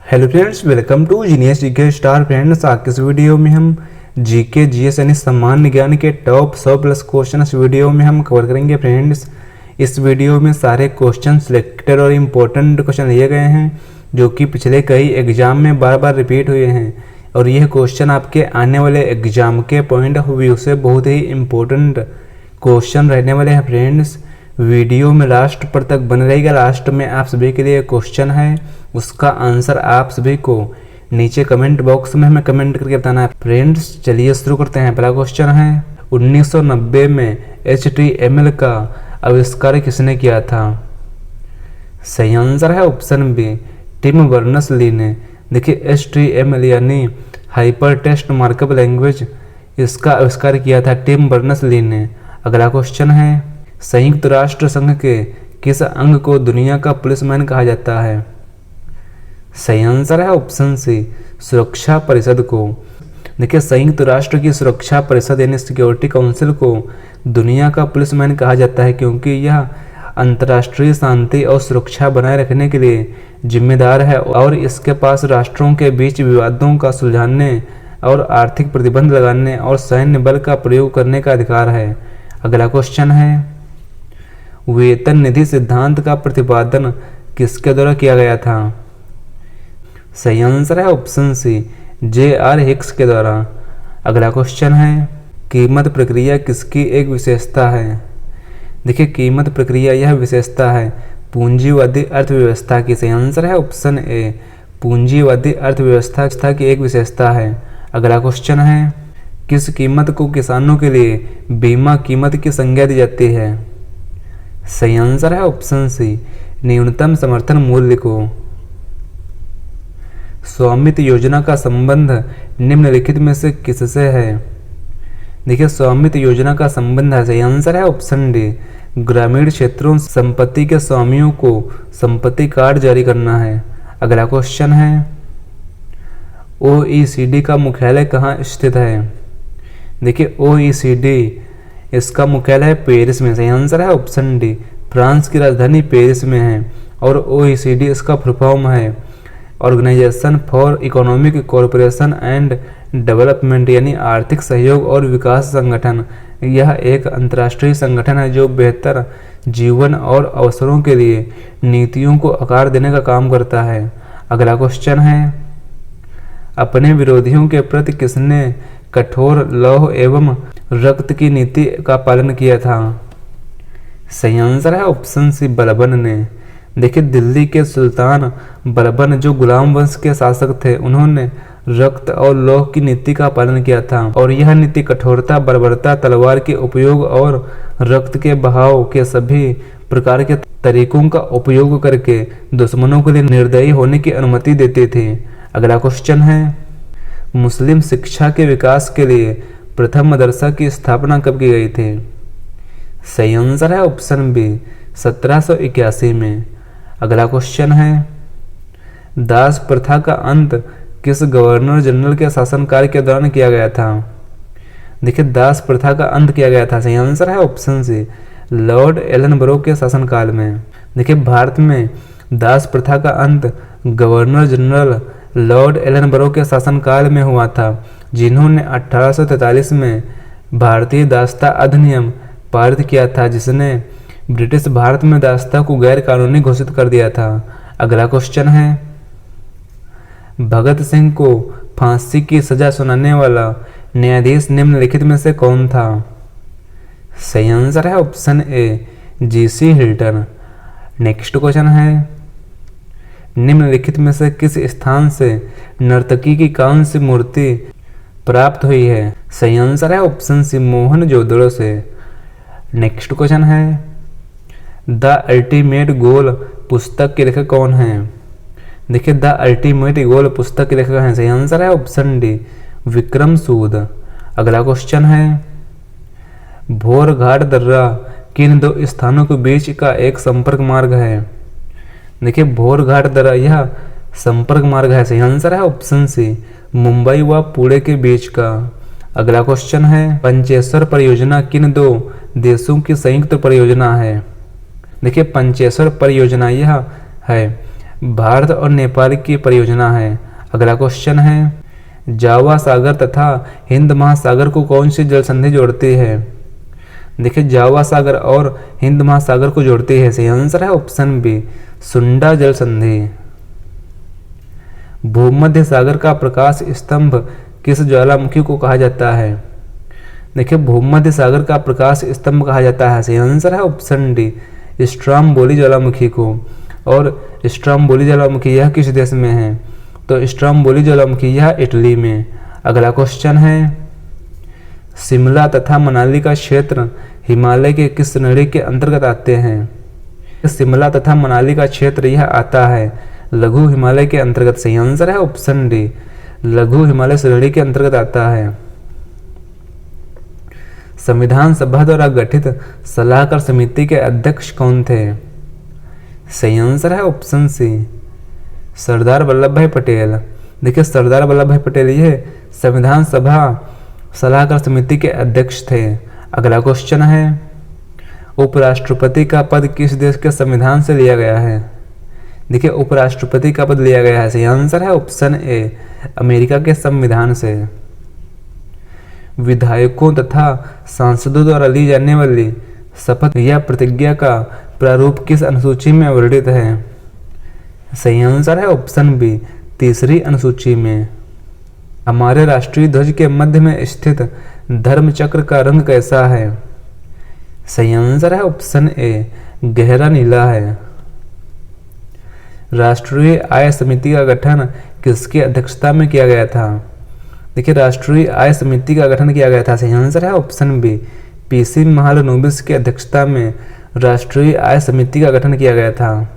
Hello friends, welcome to genius GK star. Friends, आज के इस वीडियो में हम जीके जीएस यानी सामान्य ज्ञान के टॉप 100 प्लस क्वेश्चन इस वीडियो में हम कवर करेंगे। फ्रेंड्स, इस वीडियो में सारे क्वेश्चन सिलेक्टेड और इम्पोर्टेंट क्वेश्चन लिए गए हैं जो कि पिछले कई एग्जाम में बार बार रिपीट हुए हैं और यह क्वेश्चन आपके आने वाले एग्जाम के पॉइंट ऑफ व्यू से बहुत ही इम्पोर्टेंट क्वेश्चन रहने वाले हैं। फ्रेंड्स, वीडियो में लास्ट पर तक बने रहेगा। लास्ट में आप सभी के लिए क्वेश्चन है, उसका आंसर आप सभी को नीचे कमेंट बॉक्स में हमें कमेंट करके बताना है। फ्रेंड्स, चलिए शुरू करते हैं। पहला क्वेश्चन है, 1990 में HTML का आविष्कार किसने किया था? सही आंसर है ऑप्शन बी, टिम बर्नर्स-ली ने। देखिए, HTML यानी हाइपर टेक्स्ट मार्कअप लैंग्वेज, इसका आविष्कार किया था टिम बर्नर्स-ली ने। अगला क्वेश्चन है, संयुक्त राष्ट्र संघ के किस अंग को दुनिया का पुलिसमैन कहा जाता है? सही आंसर है ऑप्शन सी, सुरक्षा परिषद को। देखिए, संयुक्त राष्ट्र की सुरक्षा परिषद यानी सिक्योरिटी काउंसिल को दुनिया का पुलिसमैन कहा जाता है क्योंकि यह अंतर्राष्ट्रीय शांति और सुरक्षा बनाए रखने के लिए जिम्मेदार है और इसके पास राष्ट्रों के बीच विवादों का सुलझाने और आर्थिक प्रतिबंध लगाने और सैन्य बल का प्रयोग करने का अधिकार है। अगला क्वेश्चन है, वेतन निधि सिद्धांत का प्रतिपादन किसके द्वारा किया गया था? सही आंसर है ऑप्शन सी, J.R. हिक्स के द्वारा। अगला क्वेश्चन है, कीमत प्रक्रिया किसकी एक विशेषता है? देखिए, कीमत प्रक्रिया यह विशेषता है पूंजीवादी अर्थव्यवस्था की। सही आंसर है ऑप्शन ए, पूंजीवादी अर्थव्यवस्था की एक विशेषता है। अगला क्वेश्चन है, किस कीमत को किसानों के लिए बीमा कीमत की संज्ञा दी जाती है? सही आंसर है ऑप्शन सी, न्यूनतम समर्थन मूल्य को। स्वामित्व योजना का संबंध निम्नलिखित में से किससे है? देखिए, स्वामित्व योजना का संबंध है, सही आंसर है ऑप्शन डी, ग्रामीण क्षेत्रों संपत्ति के स्वामियों को संपत्ति कार्ड जारी करना है। अगला क्वेश्चन है, OECD का मुख्यालय कहाँ स्थित है? देखिए, OECD इसका मुख्यालय पेरिस में। सही आंसर है ऑप्शन डी, फ्रांस की राजधानी पेरिस में है और OECD इसका फुल फॉर्म है organisation for economic cooperation and development यानी आर्थिक सहयोग और विकास संगठन। यह एक अंतर्राष्ट्रीय संगठन है जो बेहतर जीवन और अवसरों के लिए नीतियों को आकार देने का काम करता है। अगला क्वेश्चन है, अपने विरोधियों के प्रति किसने कठोर लौह एवं रक्त की नीति का पालन किया था? सही आंसर है ऑप्शन सी, बलबन ने। देखिए, दिल्ली के सुल्तान बलबन जो गुलाम वंश के शासक थे, उन्होंने रक्त और लौह की नीति का पालन किया था और यह नीति कठोरता, बर्बरता, तलवार के उपयोग और रक्त के बहाव के सभी प्रकार के तरीकों का उपयोग करके दुश्मनों के लिए निर्दयी होने की अनुमति देते थे। अगला क्वेश्चन है, मुस्लिम शिक्षा के विकास के लिए प्रथम मदरसा की स्थापना कब की गई थी? सही आंसर है ऑप्शन बी, 1781 में। अगला क्वेश्चन है, दास प्रथा का अंत किस गवर्नर जनरल के शासनकाल के दौरान किया गया था? देखिए, दास प्रथा का अंत किया गया था, सही आंसर है ऑप्शन सी, लॉर्ड एलनबरो के शासनकाल में। देखिए, भारत में दास प्रथा का अंत गवर्नर जनरल लॉर्ड एलनबरो के शासनकाल में हुआ था, जिन्होंने 1843 में भारतीय दासता अधिनियम पारित किया था, जिसने ब्रिटिश भारत में दासता को गैर कानूनी घोषित कर दिया था। अगला क्वेश्चन है, भगत सिंह को फांसी की सजा सुनाने वाला न्यायाधीश निम्नलिखित में से कौन था? सही आंसर है option A, G.C. Hilton. Next question है, निम्नलिखित में से किस स्थान से नर्तकी की कांस्य मूर्ति प्राप्त हुई है? सही आंसर है ऑप्शन सी, मोहनजोदड़ो से। नेक्स्ट क्वेश्चन है, द अल्टीमेट गोल पुस्तक के लेखक कौन है? देखिए, द अल्टीमेट गोल पुस्तक के लेखक हैं, सही आंसर है ऑप्शन डी, विक्रम सूद। अगला क्वेश्चन है, भोर घाट दर्रा किन दो स्थानों के बीच का एक संपर्क मार्ग है? देखिए, भोर घाट दर्रा यह संपर्क मार्ग है, सही आंसर है ऑप्शन सी, मुंबई व पुणे के बीच का। अगला क्वेश्चन है, पंचेश्वर परियोजना किन दो देशों की संयुक्त परियोजना है? देखिए, पंचेश्वर परियोजना यह है भारत और नेपाल की परियोजना है। अगला क्वेश्चन है, जावा सागर तथा हिंद महासागर को कौन सी जल संधि जोड़ती है? देखिए, जावा सागर और हिंद महासागर को जोड़ती है। सही आंसर है ऑप्शन बी, सुंडा जल संधि। भूमध्य सागर का प्रकाश स्तंभ किस ज्वालामुखी को कहा जाता है? देखिए, भूमध्य सागर का प्रकाश स्तंभ कहा जाता है। सही आंसर है ऑप्शन डी, स्ट्रोम्बोली ज्वालामुखी को। और स्ट्रोम्बोली ज्वालामुखी यह किस देश में है? तो स्ट्रोम्बोली ज्वालामुखी यह इटली में। अगला क्वेश्चन है, शिमला तथा मनाली का क्षेत्र हिमालय के किस श्रेणी के अंतर्गत आते हैं? शिमला तथा मनाली का क्षेत्र यह आता है लघु हिमालय के अंतर्गत। सही आंसर है ऑप्शन डी, लघु हिमालय श्रेणी के अंतर्गत आता है। संविधान सभा द्वारा गठित सलाहकार समिति के अध्यक्ष कौन थे? सही आंसर है ऑप्शन सी, सरदार वल्लभ भाई पटेल। देखिए, सरदार वल्लभ भाई पटेल ये संविधान सभा सलाहकार समिति के अध्यक्ष थे। अगला क्वेश्चन है, उपराष्ट्रपति का पद किस देश के संविधान से लिया गया है? देखिए, उपराष्ट्रपति का पद लिया गया है। सही आंसर है ऑप्शन ए, अमेरिका के संविधान से। विधायकों तथा सांसदों द्वारा ली जाने वाली शपथ या प्रतिज्ञा का प्रारूप किस अनुसूची में वर्णित है? सही आंसर है ऑप्शन बी, तीसरी अनुसूची में। हमारे राष्ट्रीय ध्वज के मध्य में स्थित धर्म चक्र का रंग कैसा है? सही आंसर है ऑप्शन ए, गहरा नीला है। राष्ट्रीय आय समिति का गठन किसकी अध्यक्षता में किया गया था? देखिए, राष्ट्रीय आय समिति का गठन किया गया था। सही आंसर है ऑप्शन बी, पीसी महालनोबिस की अध्यक्षता में राष्ट्रीय आय समिति का गठन किया गया था।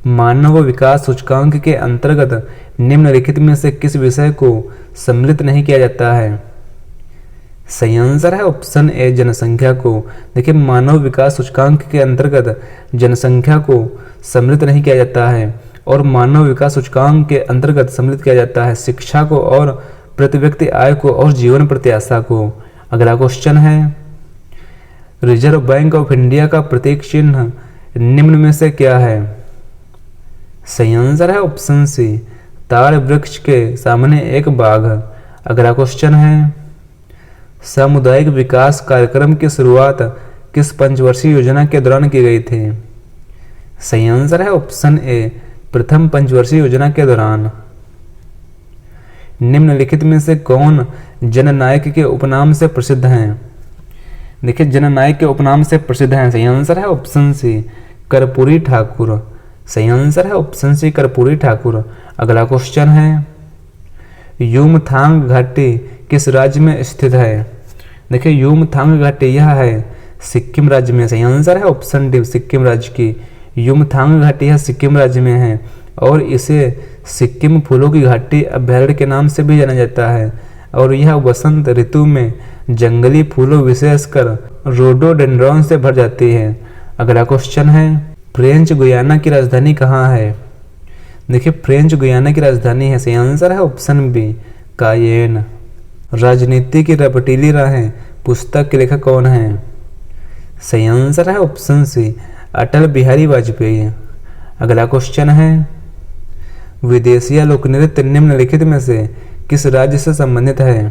मानव विकास सूचकांक के अंतर्गत निम्नलिखित में से किस विषय को सम्मिलित नहीं किया जाता है? सही आंसर है ऑप्शन ए, जनसंख्या को। देखिए, मानव विकास सूचकांक के अंतर्गत जनसंख्या को सम्मिलित नहीं किया जाता है और मानव विकास सूचकांक के अंतर्गत सम्मिलित किया जाता है शिक्षा को और प्रति व्यक्ति आय को और जीवन प्रत्याशा को। अगला क्वेश्चन है, रिजर्व बैंक ऑफ इंडिया का प्रतीक चिन्ह निम्न में से क्या है? सही आंसर है ऑप्शन सी, ताड़ वृक्ष के सामने एक बाघ। अगला क्वेश्चन है, सामुदायिक विकास कार्यक्रम की शुरुआत किस पंचवर्षीय योजना के दौरान की गई थी? सही आंसर है ऑप्शन ए, प्रथम पंचवर्षीय योजना के दौरान। निम्नलिखित में से कौन जननायक के उपनाम से प्रसिद्ध हैं? देखिए, जननायक के उपनाम से प्रसिद्ध हैं। सही आंसर है ऑप्शन सी, कर्पूरी ठाकुर। सही आंसर है ऑप्शन सी, कर्पूरी ठाकुर। अगला क्वेश्चन है, युमथांग घाटी किस राज्य में स्थित है? देखिए, युमथांग घाटी यह है सिक्किम राज्य में। सही आंसर है ऑप्शन डी, सिक्किम राज्य की युमथांग घाटी यह सिक्किम राज्य में है और इसे सिक्किम फूलों की घाटी अभ्यारण्य के नाम से भी जाना जाता है और यह वसंत ऋतु में जंगली फूलों विशेषकर रोडोडेंड्रॉन से भर जाती है। अगला क्वेश्चन है, फ्रेंच गुयाना की राजधानी कहाँ है? देखिए, फ्रेंच गुयाना की राजधानी है। सही आंसर है ऑप्शन बी, कायेन। राजनीति की रपटीली राहें पुस्तक के लेखक कौन है? सही आंसर है ऑप्शन सी, अटल बिहारी वाजपेयी। अगला क्वेश्चन है, विदेशिया लोक नृत्य निम्नलिखित में से किस राज्य से संबंधित है?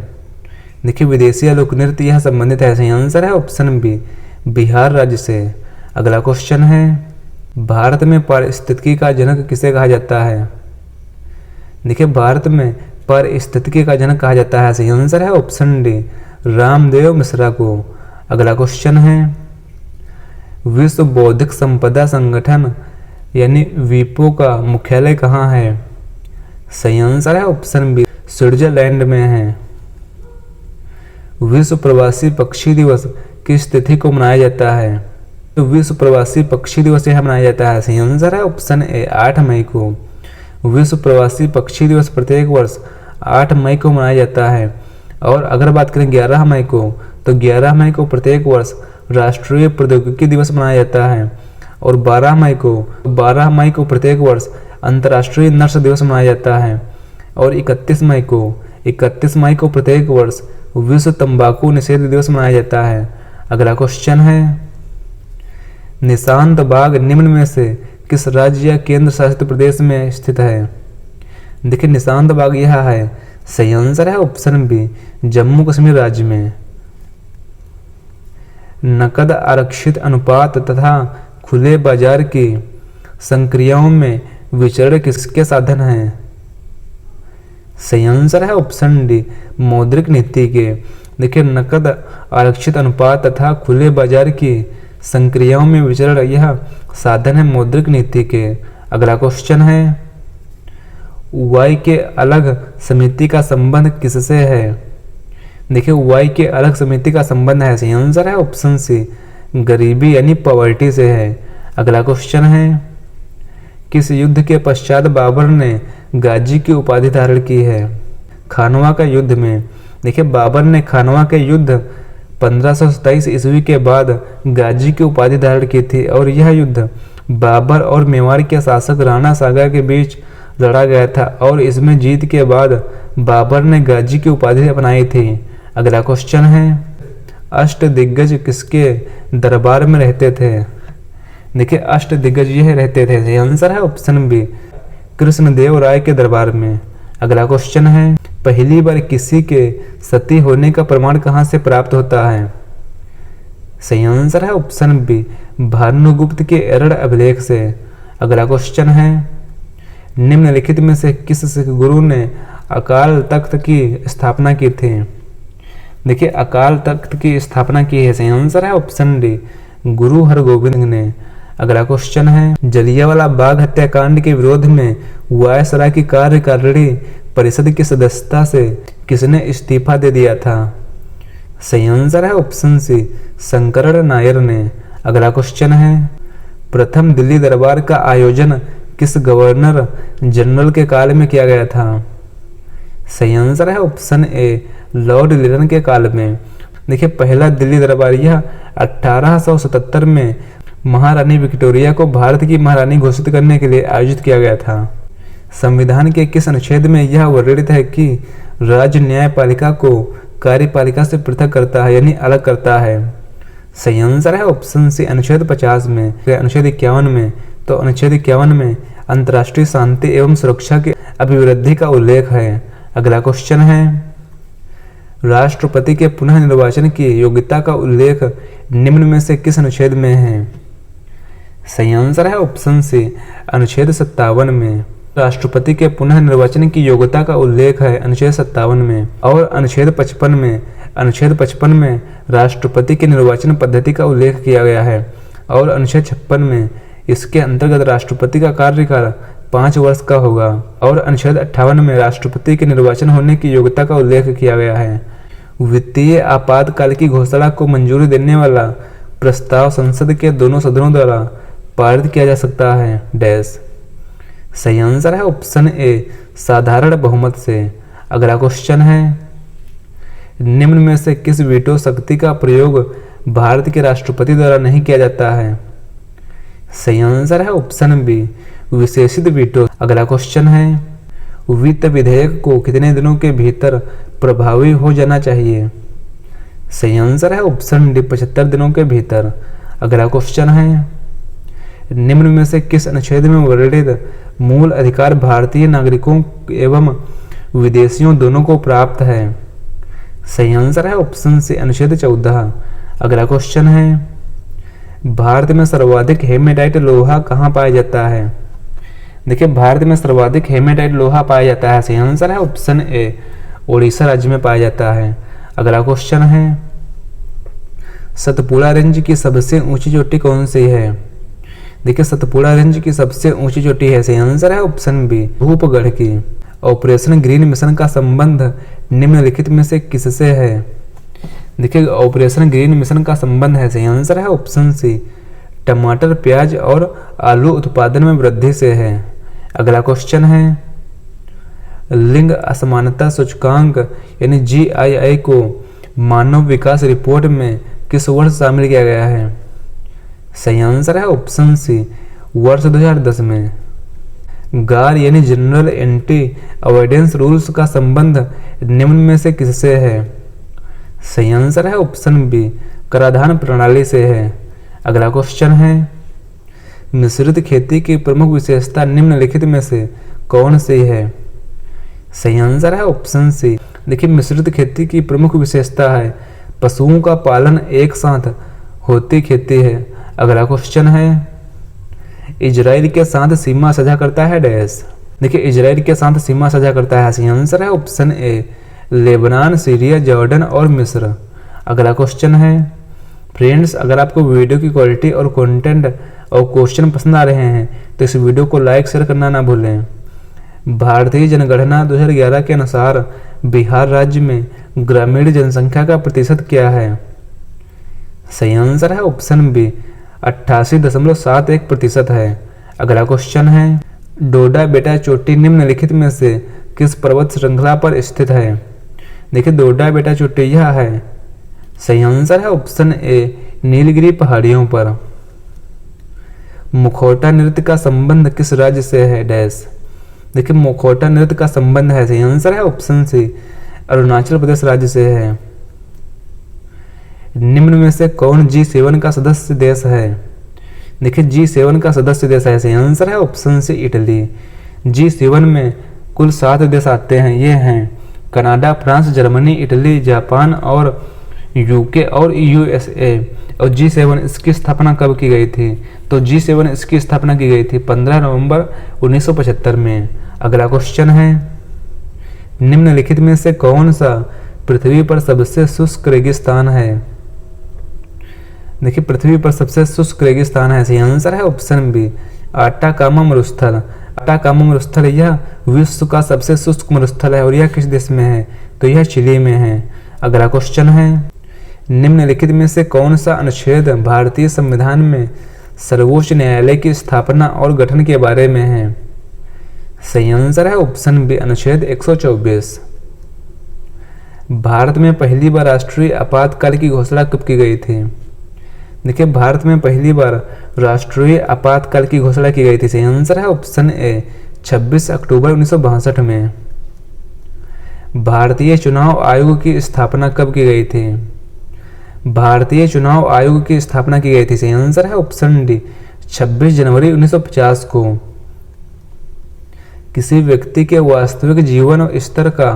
देखिए, विदेशिया लोक नृत्य यह संबंधित है। सही आंसर है ऑप्शन बी, बिहार राज्य से। अगला क्वेश्चन है, भारत में पारिस्थितिकी का जनक किसे कहा जाता है? देखिए, भारत में पारिस्थितिकी का जनक कहा जाता है। सही आंसर है ऑप्शन डी, रामदेव मिश्रा को। अगला क्वेश्चन है, विश्व बौद्धिक संपदा संगठन यानी वीपो का मुख्यालय कहाँ है? सही आंसर है ऑप्शन बी, स्विट्जरलैंड में है। विश्व प्रवासी पक्षी दिवस किस तिथि को मनाया जाता है? तो विश्व प्रवासी पक्षी दिवस यह मनाया जाता है। सही आंसर है ऑप्शन ए, 8 मई को। विश्व प्रवासी पक्षी दिवस प्रत्येक वर्ष 8 मई को मनाया जाता है और अगर बात करें 11 मई को, तो 11 मई को प्रत्येक वर्ष राष्ट्रीय प्रौद्योगिकी दिवस मनाया जाता है और 12 मई को प्रत्येक वर्ष अंतर्राष्ट्रीय नर्स दिवस मनाया जाता है और 31 मई को प्रत्येक वर्ष विश्व तंबाकू निषेध दिवस मनाया जाता है। अगला क्वेश्चन है, निशांत बाग निम्न में से किस राज्य या केंद्र शासित प्रदेश में स्थित है? देखिए निशांत बाग यह है। सही आंसर है ऑप्शन बी, जम्मू कश्मीर राज्य में। नकद आरक्षित अनुपात तथा खुले बाजार की संक्रियाओं में विचरण किसके साधन हैं? सही आंसर है ऑप्शन डी, मौद्रिक नीति के। देखिए नकद आरक्षित अनुपात तथा खुले बाजार की संक्रियाओं में विचरण यह साधन है मौद्रिक नीति के। अगला क्वेश्चन है, वाई के अलग समिति का संबंध किससे है? देखिए वाई के अलग समिति का संबंध है। सही आंसर है ऑप्शन सी, गरीबी यानी पॉवर्टी से है। अगला क्वेश्चन है, किस युद्ध के पश्चात बाबर ने गाजी की उपाधि धारण की है? खानवा का युद्ध में। देखिए बाबर ने खानवा के युद्ध 1527 ईस्वी के बाद गाजी की उपाधि धारण की थी और यह युद्ध बाबर और मेवाड़ के शासक राणा सागा के बीच लड़ा गया था और इसमें जीत के बाद बाबर ने गाजी की उपाधि अपनाई थी। अगला क्वेश्चन है, अष्टदिग्गज किसके दरबार में रहते थे? देखिए अष्टदिग्गज यह रहते थे। सही आंसर है ऑप्शन बी, कृष्णदेव राय के दरबार में। अगला क्वेश्चन है, पहली बार किसी के सती होने का प्रमाण कहाँ से प्राप्त होता है? सही आंसर है ऑप्शन बी, भानुगुप्त के एरड़ अभिलेख से। अगला क्वेश्चन है, निम्नलिखित में से किस सिख गुरु ने अकाल तख्त की स्थापना की थी? देखिए अकाल तख्त की स्थापना की है। सही आंसर है ऑप्शन डी, गुरु हरगोबिंद ने। अगला क्वेश्चन है, जलियांवाला बाग हत्याकांड के विरोध में वायसराय की कार्यकारिणी परिषद की सदस्यता से किसने इस्तीफा दे दिया था? सही आंसर है ऑप्शन सी, शंकरण नायर ने। अगला क्वेश्चन है, प्रथम दिल्ली दरबार का आयोजन किस गवर्नर जनरल के काल में किया गया था? सही आंसर है ऑप्शन ए, लॉर्ड लिटन के काल में। देखिए पहला दिल्ली दरबार यह 1877 में महारानी विक्टोरिया को भारत की महारानी घोषित करने के लिए आयोजित किया गया था। संविधान के किस अनुच्छेद में यह वर्णित है कि राज्य न्यायपालिका को कार्यपालिका से पृथक करता है यानी अलग करता है? सही आंसर है ऑप्शन सी, अनुच्छेद 50 में। अनुच्छेद 51 में, तो अनुच्छेद 51 में अंतर्राष्ट्रीय शांति एवं सुरक्षा की अभिवृद्धि का उल्लेख है। अगला क्वेश्चन है, राष्ट्रपति के पुनः निर्वाचन की योग्यता का उल्लेख निम्न में से किस अनुच्छेद में है? सही आंसर है ऑप्शन सी, अनुच्छेद 57 में। राष्ट्रपति के पुनः निर्वाचन की योग्यता का उल्लेख है अनुच्छेद 57 में और अनुच्छेद 55 में। अनुच्छेद 55 में राष्ट्रपति की निर्वाचन पद्धति का उल्लेख किया गया है और अनुच्छेद 56 में इसके अंतर्गत राष्ट्रपति का कार्यकाल 5 वर्ष का होगा और अनुच्छेद 58 में राष्ट्रपति के निर्वाचन होने की योग्यता का उल्लेख किया गया है। वित्तीय आपातकाल की घोषणा को मंजूरी देने वाला प्रस्ताव संसद के दोनों सदनों द्वारा पारित किया जा सकता है डैश। सही आंसर है ऑप्शन ए, साधारण बहुमत से। अगला क्वेश्चन है, निम्न में से किस वीटो शक्ति का प्रयोग भारत के राष्ट्रपति द्वारा नहीं किया जाता है? सही आंसर है ऑप्शन बी, विशेषित वीटो। अगला क्वेश्चन है, वित्त विधेयक को कितने दिनों के भीतर प्रभावी हो जाना चाहिए? सही आंसर है ऑप्शन डी, 75 दिनों के भीतर। अगला क्वेश्चन है, निम्न में से किस अनुच्छेद में वर्णित मूल अधिकार भारतीय नागरिकों एवं विदेशियों दोनों को प्राप्त है? सही आंसर है ऑप्शन सी, अनुच्छेद 14। अगला क्वेश्चन है, भारत में सर्वाधिक हेमेटाइट लोहा कहाँ पाया जाता है? देखिए भारत में सर्वाधिक हेमेटाइट लोहा पाया जाता है। सही आंसर है ऑप्शन ए, ओडिशा राज्य में पाया जाता है। अगला क्वेश्चन है, सतपुड़ा रेंज की सबसे ऊंची चोटी कौन सी है? देखिए सतपुड़ा रेंज की सबसे ऊंची चोटी है। सही आंसर है ऑप्शन बी, धूपगढ़ की। ऑपरेशन ग्रीन मिशन का संबंध निम्नलिखित में से किससे है? देखिए ऑपरेशन ग्रीन मिशन का संबंध है। सही आंसर है ऑप्शन सी, टमाटर, प्याज और आलू उत्पादन में वृद्धि से है। अगला क्वेश्चन है, लिंग असमानता सूचकांक यानी GII को मानव विकास रिपोर्ट में किस वर्ष शामिल किया गया है? सही आंसर है ऑप्शन सी, वर्ष 2010 में। गार यानी जनरल एंटी अवॉइडेंस रूल्स का संबंध निम्न में से किससे है? सही आंसर है ऑप्शन बी, कराधान प्रणाली से है। अगला क्वेश्चन है, मिश्रित खेती की प्रमुख विशेषता निम्नलिखित में से कौन सी है? सही आंसर है ऑप्शन सी। देखिए मिश्रित खेती की प्रमुख विशेषता है पशुओं का पालन एक साथ होती खेती है। अगला क्वेश्चन है इजराइल के साथ सीमा साझा करता है डैश। देखिए इजराइल के साथ सीमा साझा करता है, सही आंसर है option A Lebanon, Syria, Jordan और मिस्र। अगला क्वेश्चन है फ्रेंड्स, अगर आपको वीडियो की क्वालिटी और कंटेंट और क्वेश्चन पसंद आ रहे हैं तो इस वीडियो को लाइक शेयर करना ना भूलें। भारतीय जनगणना 2011 के अनुसार बिहार राज्य में ग्रामीण जनसंख्या का प्रतिशत क्या है? सही आंसर है ऑप्शन बी 88.71% है। अगला क्वेश्चन है डोडा बेटा चोटी निम्नलिखित में से किस पर्वत श्रृंखला पर स्थित है? देखिए डोडा बेटा चोटी यह है, सही आंसर है ऑप्शन ए नीलगिरी पहाड़ियों पर। मुखौटा नृत्य का संबंध किस राज्य से है डैश? देखिए मुखौटा नृत्य का संबंध है, सही आंसर है ऑप्शन सी अरुणाचल प्रदेश राज्य से है। निम्न में से कौन G7 का सदस्य देश है? देखिए G7 का सदस्य देश है, सही आंसर है ऑप्शन सी इटली। G7 में कुल 7 देश आते हैं, ये हैं Canada, France, Germany, Italy, Japan और यूके और USA। और G7 इसकी स्थापना कब की गई थी? तो G7 इसकी स्थापना की गई थी 15 नवंबर 1975 में। अगला क्वेश्चन है निम्नलिखित में से कौन सा पृथ्वी पर सबसे शुष्क रेगिस्तान है? देखिए पृथ्वी पर सबसे शुष्क रेगिस्तान है, सही आंसर है ऑप्शन बी आटाकामा मरुस्थल। आटाकामा मरुस्थल यह विश्व का सबसे शुष्क मरुस्थल है और यह किस देश में है? तो यह चिली में है। अगला क्वेश्चन है निम्नलिखित में से कौन सा अनुच्छेद भारतीय संविधान में सर्वोच्च न्यायालय की स्थापना और गठन के बारे में है? सही आंसर है ऑप्शन बी अनुच्छेद 124। भारत में पहली बार राष्ट्रीय आपातकाल की घोषणा कब की गई थी? देखिए भारत में पहली बार राष्ट्रीय आपातकाल की घोषणा की गई थी, सही आंसर है ऑप्शन ए 26 अक्टूबर 1962 में। भारतीय चुनाव आयोग की स्थापना कब की गई थी? भारतीय चुनाव आयोग की स्थापना की गई थी, सही आंसर है ऑप्शन डी 26 जनवरी 1950 को। किसी व्यक्ति के वास्तविक जीवन स्तर का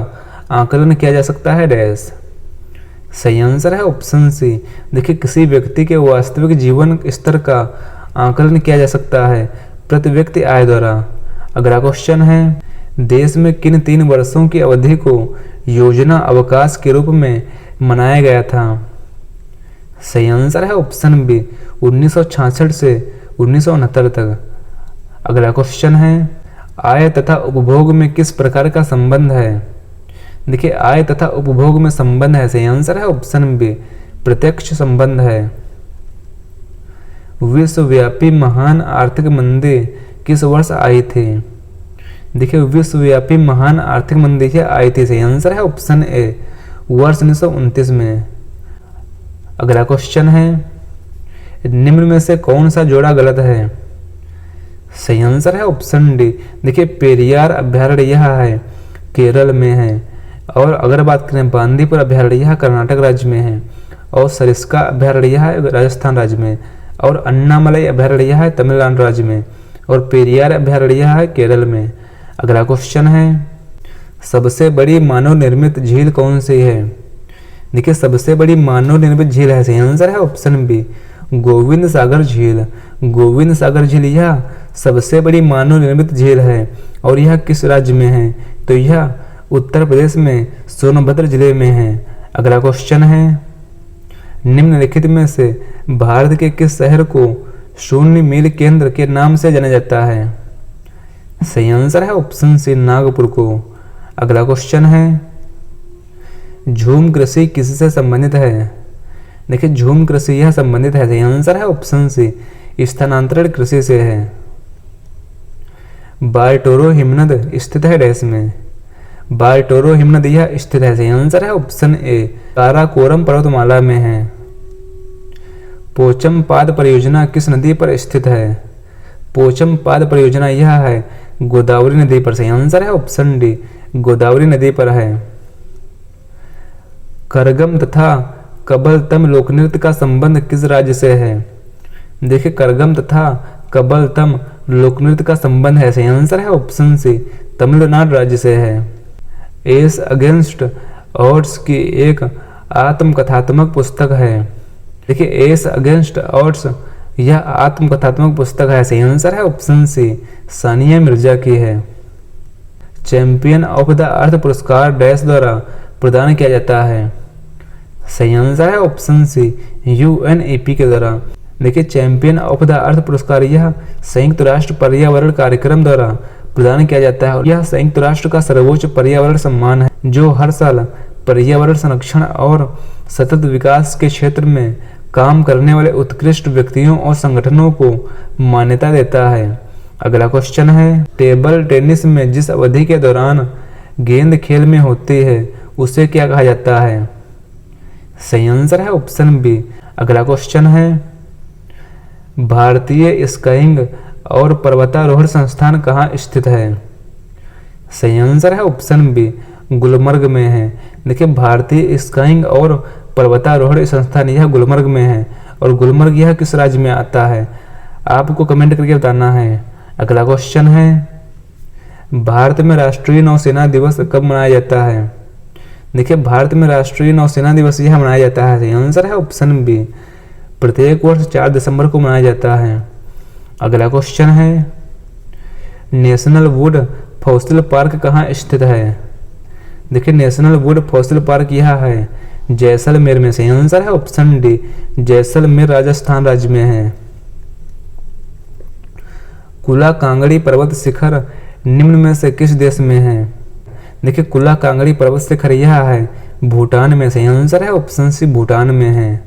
आकलन किया जा सकता है डैश? सही आंसर है ऑप्शन सी। देखिए किसी व्यक्ति के वास्तविक जीवन स्तर का आकलन किया जा सकता है प्रति व्यक्ति आय द्वारा। अगला क्वेश्चन है देश में किन 3 वर्षों की अवधि को योजना अवकाश के रूप में मनाया गया था? सही आंसर है ऑप्शन बी 1966 से 1969 तक। अगला क्वेश्चन है आय तथा उपभोग में किस प्रकार का संबंध है? देखिए आय तथा उपभोग में संबंध है, सही आंसर है ऑप्शन बी प्रत्यक्ष संबंध है। विश्वव्यापी महान आर्थिक मंदी किस वर्ष आई थी? देखिए विश्वव्यापी महान आर्थिक मंदी आई थी, सही आंसर है ऑप्शन ए वर्ष 1929 में। अगला क्वेश्चन है निम्न में से कौन सा जोड़ा गलत है? सही आंसर है ऑप्शन डी। देखिए पेरियार अभ्यारण्य यह है केरल में है, और अगर बात करें बांदीपुर अभ्यारण्य यह कर्नाटक राज्य में है, और सरिस्का अभ्यारण्य यह है राजस्थान राज्य में, और अन्नामलई अभ्यारण्य यह है तमिलनाडु राज्य में, और पेरियार अभ्यारण्य यह है केरल में। अगला क्वेश्चन है सबसे बड़ी मानव निर्मित झील कौन सी है? देखिए सबसे बड़ी मानव निर्मित झील है, सही आंसर है ऑप्शन बी गोविंद सागर झील। गोविंद सागर झील यह सबसे बड़ी मानव निर्मित झील है, और यह किस राज्य में है? तो यह उत्तर प्रदेश में सोनभद्र जिले में है। अगला क्वेश्चन है निम्नलिखित में से भारत के किस शहर को शून्य मील केंद्र के नाम से जाना जाता है? सही आंसर है ऑप्शन सी नागपुर को। अगला क्वेश्चन है झूम कृषि किससे संबंधित है? देखिए झूम कृषि यह संबंधित है, सही आंसर है ऑप्शन सी स्थानांतरण कृषि से है। बाल्टोरो हिमनद स्थित है डैश में? बाल्टोरो हिमनद यह स्थित है, सही आंसर है ऑप्शन ए काराकोरम पर्वतमाला में है। पोचमपाद परियोजना किस नदी पर स्थित है? पोचमपाद परियोजना यह है गोदावरी नदी पर, सही आंसर है ऑप्शन डी गोदावरी नदी पर है। करगम तथा कबलतम लोकनृत्य का संबंध किस राज्य से है? देखिए करगम तथा कबलतम लोक नृत्य का संबंध है? सही आंसर है ऑप्शन सी, तमिलनाडु राज्य से है। एस अगेंस्ट ऑड्स की एक आत्मकथात्मक पुस्तक है। देखिए एस अगेंस्ट ऑड्स यह आत्मकथात्मक पुस्तक है। सही आंसर है ऑप्शन सी, सानिया मिर्जा की है। चैंपियन ऑफ द अर्थ पुरस्कार डैश द्वारा प्रदान किया जाता है? सही आंसर है ऑप्शन सी, यूएनईपी के द्वारा। देखिए चैंपियन ऑफ द अर्थ पुरस्कार यह संयुक्त राष्ट्र पर्यावरण कार्यक्रम द्वारा प्रदान किया जाता है और यह संयुक्त राष्ट्र का सर्वोच्च पर्यावरण सम्मान है जो हर साल पर्यावरण संरक्षण और सतत विकास के क्षेत्र में काम करने वाले उत्कृष्ट व्यक्तियों और संगठनों को मान्यता देता है। अगला क्वेश्चन है, टेबल टेनिस में जिस अवधि के दौरान गेंद खेल में होती है उसे क्या कहा जाता है? सही आंसर है ऑप्शन बी। अगला क्वेश्चन है, भारतीय स्काइंग और पर्वतारोहण संस्थान कहाँ स्थित है? सही आंसर है ऑप्शन बी, गुलमर्ग में है। देखिए भारतीय स्काइंग और पर्वतारोहण संस्थान यह गुलमर्ग में है और गुलमर्ग यह किस राज्य में आता है आपको कमेंट करके बताना है। अगला क्वेश्चन है, भारत में राष्ट्रीय नौसेना दिवस कब मनाया जाता है? देखिए भारत में राष्ट्रीय नौसेना दिवस यह मनाया जाता है। सही आंसर है ऑप्शन बी, प्रत्येक वर्ष 4 दिसंबर को मनाया जाता है। अगला क्वेश्चन है, नेशनल वुड फॉसिल पार्क कहाँ स्थित है? देखिए नेशनल वुड फॉसिल पार्क यह है जैसलमेर में। सही आंसर है ऑप्शन डी, जैसलमेर राजस्थान राज्य में है। कुला कांगड़ी पर्वत शिखर निम्न में से किस देश में है? देखिए कुला कांगड़ी पर्वत शिखर यह है भूटान में। सही आंसर है ऑप्शन सी, भूटान में है।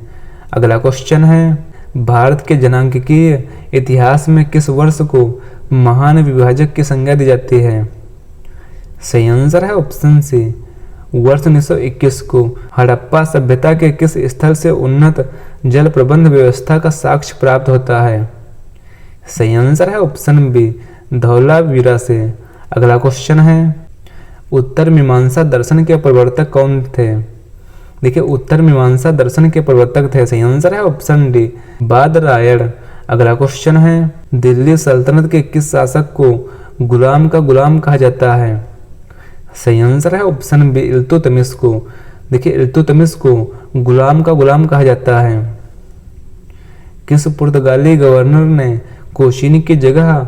अगला क्वेश्चन है, भारत के जनांकीय इतिहास में किस वर्ष को महान विभाजक की संज्ञा दी जाती है? सही आंसर है ऑप्शन सी, वर्ष 1921 को। हड़प्पा सभ्यता के किस स्थल से उन्नत जल प्रबंध व्यवस्था का साक्ष्य प्राप्त होता है? सही आंसर है ऑप्शन बी, धौलावीरा से। अगला क्वेश्चन है, उत्तर मीमांसा दर्शन के प्रवर्तक कौन थे? देखिए उत्तर मीमांसा दर्शन के प्रवर्तक थे। सही आंसर है ऑप्शन डी, बादरायण। अगला क्वेश्चन है, दिल्ली सल्तनत के किस शासक को गुलाम का गुलाम कहा जाता है? सही आंसर है ऑप्शन बी, इल्तुतमिश को। देखिए इल्तुतमिश को गुलाम का गुलाम कहा जाता है। किस पुर्तगाली गवर्नर ने कोशीन की जगह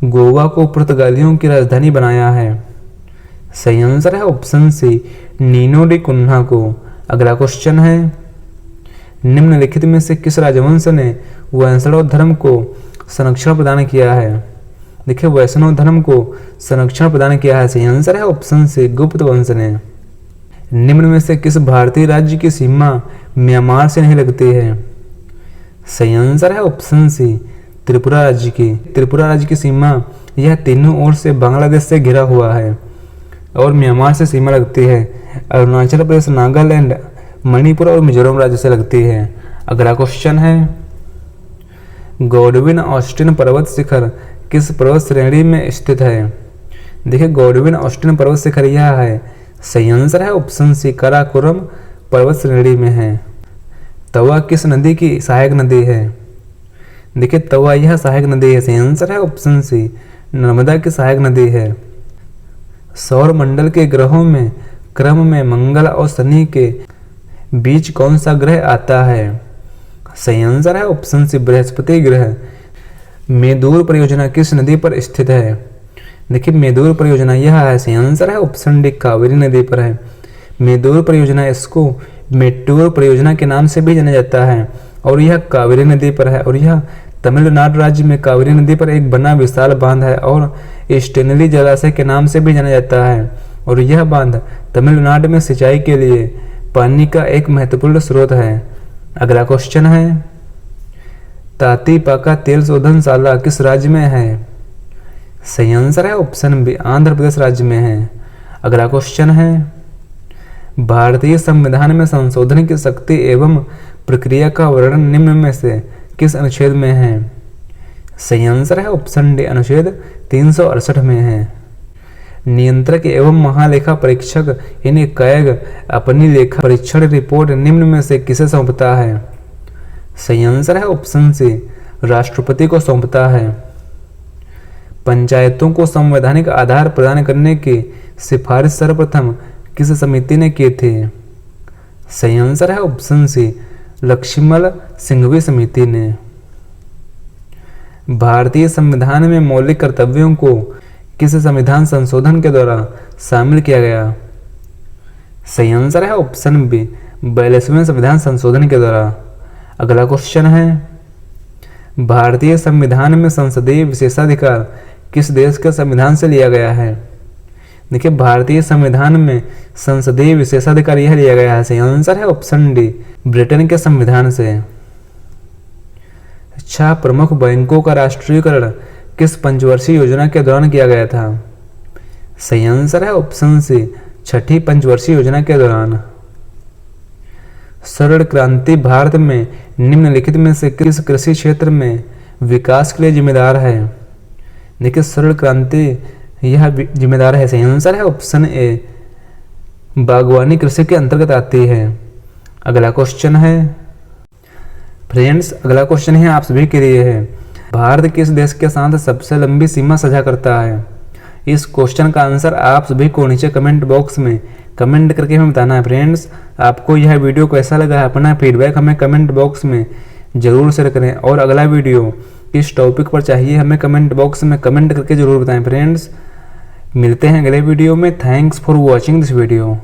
गोवा को पुर्तगालियों की राजधानी बनाया है? सही आंसर है option C, Nino da Cunha को। अगला क्वेश्चन है, निम्नलिखित में से किस राजवंश ने वैष्णव धर्म को संरक्षण प्रदान किया है? देखिए वैष्णव धर्म को संरक्षण प्रदान किया है। सही आंसर है ऑप्शन सी, गुप्त वंश ने। निम्न में से किस भारतीय राज्य की सीमा म्यांमार से नहीं लगती है? सही आंसर है ऑप्शन सी, त्रिपुरा राज्य की। त्रिपुरा राज्य की सीमा यह तीनों ओर से बांग्लादेश से घिरा हुआ है और म्यांमार से सीमा लगती है। अरुणाचल प्रदेश, नागालैंड, मणिपुर और मिजोरम राज्य से लगती है। अगला क्वेश्चन है, गॉडविन ऑस्टिन पर्वत शिखर किस पर्वत श्रेणी में स्थित है? देखिए गॉडविन ऑस्टिन पर्वत शिखर यह है। सही आंसर है ऑप्शन सी, काराकोरम पर्वत श्रेणी में है। तवा किस नदी की सहायक नदी है? देखिए तवा यह सहायक नदी है। सही आंसर है ऑप्शन सी, नर्मदा की सहायक नदी है। सौर मंडल के ग्रहों में क्रम में मंगल और शनि के बीच कौन सा ग्रह आता है? सही आंसर है ऑप्शन सी, बृहस्पति ग्रह। मेदूर परियोजना किस नदी पर स्थित है? देखिए मेदूर परियोजना यह है। सही आंसर है ऑप्शन डी, कावेरी नदी पर है। मेदूर परियोजना इसको मेट्टूर परियोजना के नाम से भी जाना जाता है और यह कावेरी नदी पर है और यह तमिलनाडु राज्य में कावेरी नदी पर एक बना विशाल बांध है और स्टेनली जलाशय के नाम से भी जाना जाता है और यह बांध तमिलनाडु में सिंचाई के लिए पानी का एक महत्वपूर्ण स्रोत है। अगला क्वेश्चन है, तातीपाका तेल शोधनशाला किस राज्य में है? सही आंसर है ऑप्शन बी, आंध्र प्रदेश राज्य में है। अगला क्वेश्चन है, भारतीय संविधान में संशोधन की शक्ति एवं प्रक्रिया का वर्णन निम्न में से किस अनुच्छेद में है? सही आंसर है ऑप्शन डी, अनुच्छेद 368 में है। नियंत्रक एवं महालेखा परीक्षक यानी कैग अपनी लेखा परीक्षण रिपोर्ट निम्न में से किसे सौंपता है? सही आंसर है ऑप्शन सी, राष्ट्रपति को सौंपता है। पंचायतों को संवैधानिक आधार प्रदान करने की सिफारिश सर्वप्रथम किस समिति ने की थी? सही आंसर है ऑप्शन सी, लक्ष्मण सिंघवी समिति ने। भारतीय संविधान में मौलिक कर्तव्यों को किस संविधान संशोधन के द्वारा शामिल किया गया? सही आंसर है ऑप्शन बी, 42वें संविधान संशोधन के द्वारा। अगला क्वेश्चन है, भारतीय संविधान में संसदीय विशेषाधिकार किस देश के संविधान से लिया गया है? देखिए, भारतीय संविधान में संसदीय विशेषाधिकार यह लिया गया है। सही आंसर है ऑप्शन डी, ब्रिटेन के संविधान से। अच्छा, प्रमुख बैंकों का राष्ट्रीयकरण किस पंचवर्षीय योजना के दौरान किया गया था? सही आंसर है ऑप्शन सी, छठी पंचवर्षीय योजना के दौरान। स्वर्ण क्रांति भारत में निम्नलिखित में से किस कृषि क्षेत्र में विकास के लिए जिम्मेदार है? देखिए, स्वर्ण क्रांति यह जिम्मेदार है। सही आंसर है ऑप्शन ए, बागवानी कृषि के अंतर्गत आती है। अगला क्वेश्चन है फ्रेंड्स, अगला क्वेश्चन है आप सभी के लिए है, भारत किस देश के साथ सबसे लंबी सीमा साझा करता है? इस क्वेश्चन का आंसर आप सभी को नीचे कमेंट बॉक्स में कमेंट करके हमें बताना है। फ्रेंड्स, आपको यह वीडियो कैसा लगा है, अपना फीडबैक हमें कमेंट बॉक्स में जरूर शेयर करें, और अगला वीडियो किस टॉपिक पर चाहिए हमें कमेंट बॉक्स में कमेंट करके जरूर बताएं। फ्रेंड्स, मिलते हैं अगले वीडियो में। Thanks for watching this video.